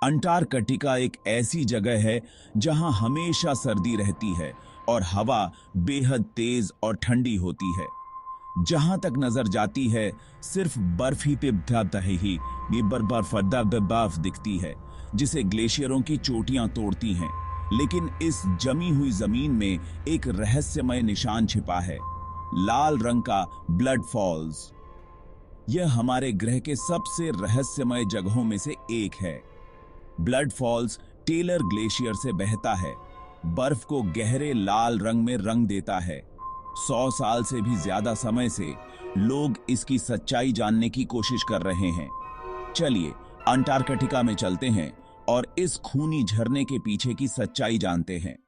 Antarctica एक ऐसी जगह है जहां हमेशा सर्दी रहती है और हवा बेहद तेज और ठंडी होती है। जहां तक नजर जाती है सिर्फ बर्फ ही बर्फ दिखती है जिसे ग्लेशियरों की चोटियां तोड़ती हैं। लेकिन इस जमी हुई जमीन में एक रहस्यमय निशान छिपा है, लाल रंग का ब्लड फॉल्स। यह हमारे ग्रह के सबसे रहस्यमय जगहों में से एक है। ब्लड फॉल्स टेलर ग्लेशियर से बहता है, बर्फ को गहरे लाल रंग में रंग देता है। 100 साल से भी ज्यादा समय से लोग इसकी सच्चाई जानने की कोशिश कर रहे हैं। चलिए अंटार्कटिका में चलते हैं और इस खूनी झरने के पीछे की सच्चाई जानते हैं।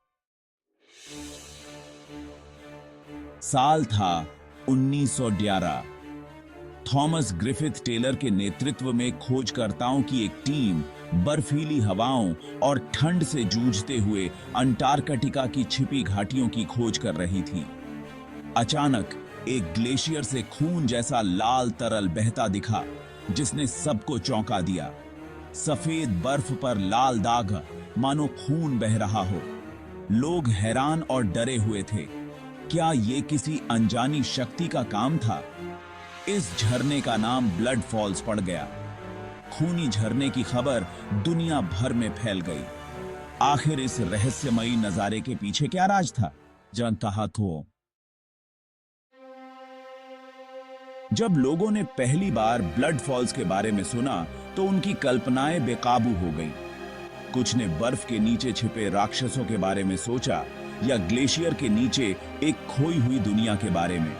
साल था 1911। थॉमस ग्रिफिथ टेलर के नेतृत्व में खोजकर्ताओं की एक टीम बर्फीली हवाओं और ठंड से जूझते हुए अंटार्कटिका की छिपी घाटियों की खोज कर रही थी। अचानक एक ग्लेशियर से खून जैसा लाल तरल बहता दिखा, जिसने सबको चौंका दिया। सफेद बर्फ पर लाल दाग, मानो खून बह रहा हो। लोग हैरान और डरे हुए थे। क्या ये किसी अनजानी शक्ति का काम था? इस झरने का नाम ब्लड फॉल्स पड़ गया। खूनी झरने की खबर दुनिया भर में फैल गई। आखिर इस रहस्यमयी नजारे के पीछे क्या राज था? जानता हो। जब लोगों ने पहली बार ब्लड फॉल्स के बारे में सुना तो उनकी कल्पनाएं बेकाबू हो गईं। कुछ ने बर्फ के नीचे छिपे राक्षसों के बारे में सोचा या ग्लेशियर के नीचे एक खोई हुई दुनिया के बारे में।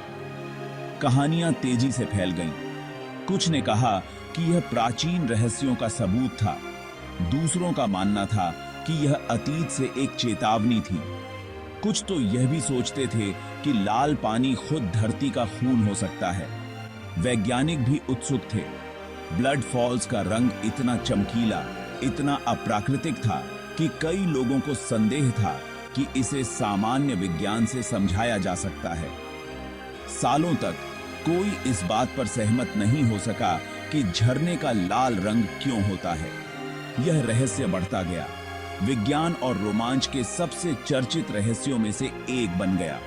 कहानियां तेजी से फैल गईं। कुछ ने कहा कि यह प्राचीन रहस्यों का सबूत था। दूसरों का मानना था कि यह अतीत से एक चेतावनी थी। कुछ तो यह भी सोचते थे कि लाल पानी खुद धरती का खून हो सकता है। वैज्ञानिक भी उत्सुक थे। ब्लड फॉल्स का रंग इतना चमकीला, इतना अप्राकृतिक था कि कई लोगों को संदेह था कि इसे सामान्य विज्ञान से समझाया जा सकता है। सालों तक कोई इस बात पर सहमत नहीं हो सका कि झरने का लाल रंग क्यों होता है। यह रहस्य बढ़ता गया, विज्ञान और रोमांच के सबसे चर्चित रहस्यों में से एक बन गया।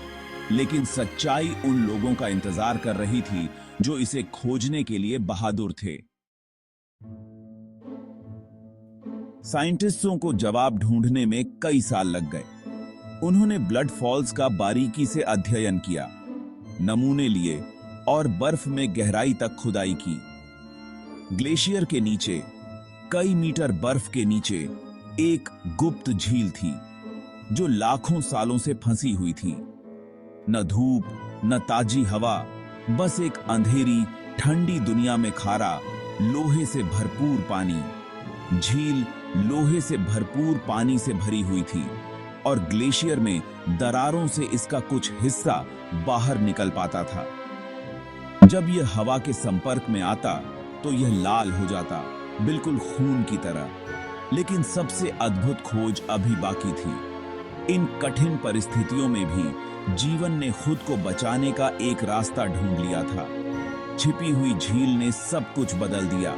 लेकिन सच्चाई उन लोगों का इंतजार कर रही थी जो इसे खोजने के लिए बहादुर थे। साइंटिस्टों को जवाब ढूंढने में कई साल लग गए। उन्होंने ब्लड फॉल्स का बारीकी से अध्ययन किया, नमूने लिए और बर्फ में गहराई तक खुदाई की। ग्लेशियर के नीचे, कई मीटर बर्फ के नीचे एक गुप्त झील थी जो लाखों सालों से फंसी हुई थी। न धूप, न ताजी हवा, बस एक अंधेरी ठंडी दुनिया में खारा लोहे से भरपूर पानी। झील लोहे से भरपूर पानी से भरी हुई थी और ग्लेशियर में दरारों से इसका कुछ हिस्सा बाहर निकल पाता था। जब यह हवा के संपर्क में आता तो यह लाल हो जाता, बिल्कुल खून की तरह। लेकिन सबसे अद्भुत खोज अभी बाकी थी। इन कठिन परिस्थितियों में भी जीवन ने खुद को बचाने का एक रास्ता ढूंढ लिया था। छिपी हुई झील ने सब कुछ बदल दिया,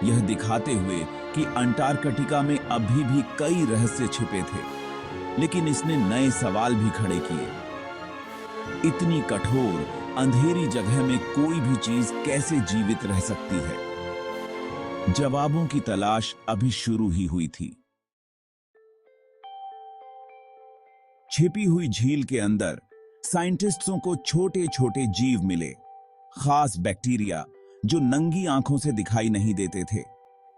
यह दिखाते हुए कि अंटार्कटिका में अभी भी कई रहस्य छिपे थे। लेकिन इसने नए सवाल भी खड़े किए। इतनी कठोर अंधेरी जगह में कोई भी चीज कैसे जीवित रह सकती है? जवाबों की तलाश अभी शुरू ही हुई थी। छिपी हुई झील के अंदर साइंटिस्टों को छोटे छोटे जीव मिले, खास बैक्टीरिया जो नंगी आंखों से दिखाई नहीं देते थे।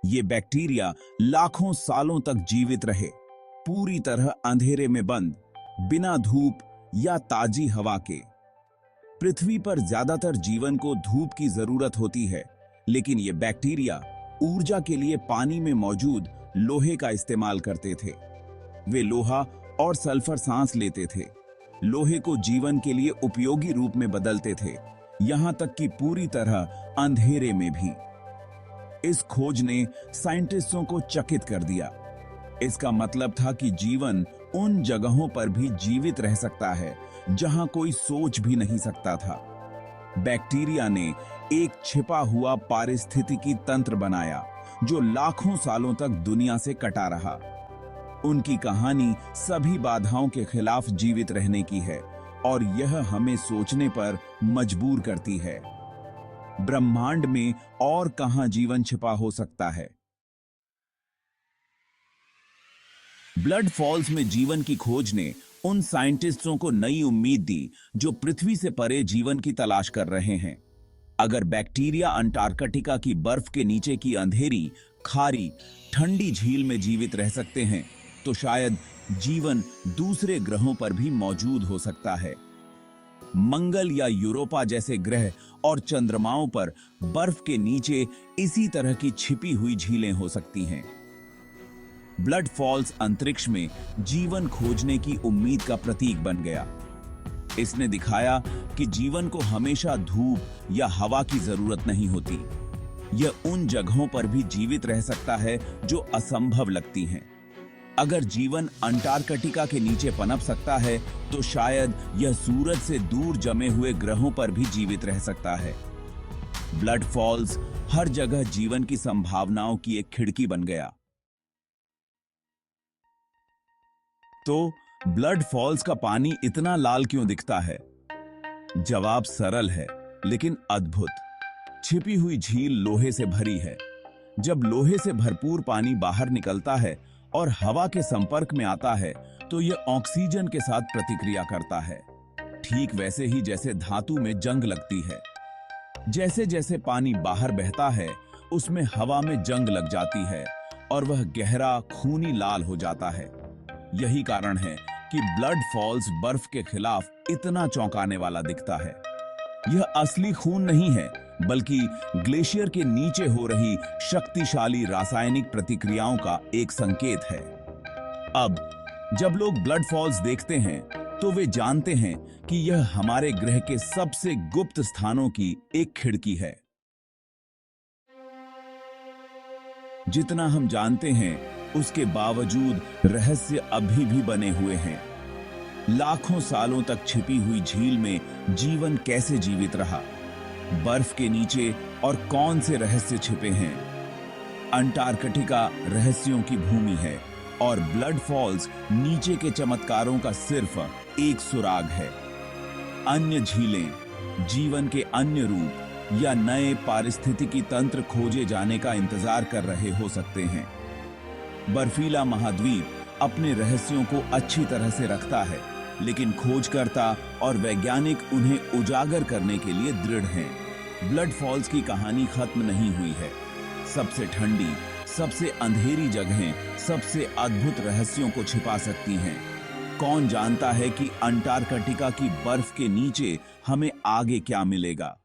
ये बैक्टीरिया लाखों सालों तक जीवित रहे, पूरी तरह अंधेरे में बंद, बिना धूप या ताजी हवा के। पृथ्वी पर ज्यादातर जीवन को धूप की जरूरत होती है, लेकिन ये बैक्टीरिया ऊर्जा के लिए पानी में मौजूद लोहे का इस्तेमाल करते थे। वे लोहा और सल्फर सांस लेते थे, लोहे को जीवन के लिए उपयोगी रूप में बदलते थे, यहां तक कि पूरी तरह अंधेरे में भी। इस खोज ने साइंटिस्टों को चकित कर दिया। इसका मतलब था कि जीवन उन जगहों पर भी जीवित रह सकता है जहां कोई सोच भी नहीं सकता था। बैक्टीरिया ने एक छिपा हुआ पारिस्थितिकी तंत्र बनाया जो लाखों सालों तक दुनिया से कटा रहा। उनकी कहानी सभी बाधाओं के खिलाफ जीवित रहने की है और यह हमें सोचने पर मजबूर करती है, ब्रह्मांड में और कहां जीवन छिपा हो सकता है। ब्लड फॉल्स में जीवन की खोज ने उन साइंटिस्टों को नई उम्मीद दी जो पृथ्वी से परे जीवन की तलाश कर रहे हैं। अगर बैक्टीरिया अंटार्कटिका की बर्फ के नीचे की अंधेरी, खारी, ठंडी झील में जीवित रह सकते हैं, तो शायद जीवन दूसरे ग्रहों पर भी मौजूद हो सकता है। मंगल या यूरोपा जैसे ग्रह और चंद्रमाओं पर बर्फ के नीचे इसी तरह की छिपी हुई झीलें हो सकती हैं। ब्लड फॉल्स अंतरिक्ष में जीवन खोजने की उम्मीद का प्रतीक बन गया। इसने दिखाया कि जीवन को हमेशा धूप या हवा की जरूरत नहीं होती। यह उन जगहों पर भी जीवित रह सकता है जो असंभव लगती हैं। अगर जीवन अंटार्कटिका के नीचे पनप सकता है, तो शायद यह सूरज से दूर जमे हुए ग्रहों पर भी जीवित रह सकता है। ब्लड फॉल्स हर जगह जीवन की संभावनाओं की एक खिड़की बन गया। तो ब्लड फॉल्स का पानी इतना लाल क्यों दिखता है? जवाब सरल है लेकिन अद्भुत। छिपी हुई झील लोहे से भरी है। जब लोहे से भरपूर पानी बाहर निकलता है और हवा के संपर्क में आता है, तो यह ऑक्सीजन के साथ प्रतिक्रिया करता है, ठीक वैसे ही जैसे धातु में जंग लगती है। जैसे जैसे पानी बाहर बहता है, उसमें हवा में जंग लग जाती है और वह गहरा खूनी लाल हो जाता है। यही कारण है कि ब्लड फॉल्स बर्फ के खिलाफ इतना चौंकाने वाला दिखता है। यह असली खून नहीं है, बल्कि ग्लेशियर के नीचे हो रही शक्तिशाली रासायनिक प्रतिक्रियाओं का एक संकेत है। अब जब लोग ब्लड फॉल्स देखते हैं, तो वे जानते हैं कि यह हमारे ग्रह के सबसे गुप्त स्थानों की एक खिड़की है। जितना हम जानते हैं, उसके बावजूद रहस्य अभी भी बने हुए हैं। लाखों सालों तक छिपी हुई झील में जीवन कैसे जीवित रहा? बर्फ के नीचे और कौन से रहस्य छिपे हैं? अंटार्कटिका रहस्यों की भूमि है और ब्लड फॉल्स नीचे के चमत्कारों का सिर्फ एक सुराग है। अन्य झीलें, जीवन के अन्य रूप या नए पारिस्थितिकी तंत्र खोजे जाने का इंतजार कर रहे हो सकते हैं। बर्फीला महाद्वीप अपने रहस्यों को अच्छी तरह से रखता है, लेकिन खोजकर्ता और वैज्ञानिक उन्हें उजागर करने के लिए दृढ़ हैं। ब्लड फॉल्स की कहानी खत्म नहीं हुई है। सबसे ठंडी, सबसे अंधेरी जगहें सबसे अद्भुत रहस्यों को छिपा सकती हैं। कौन जानता है कि अंटार्कटिका की बर्फ के नीचे हमें आगे क्या मिलेगा?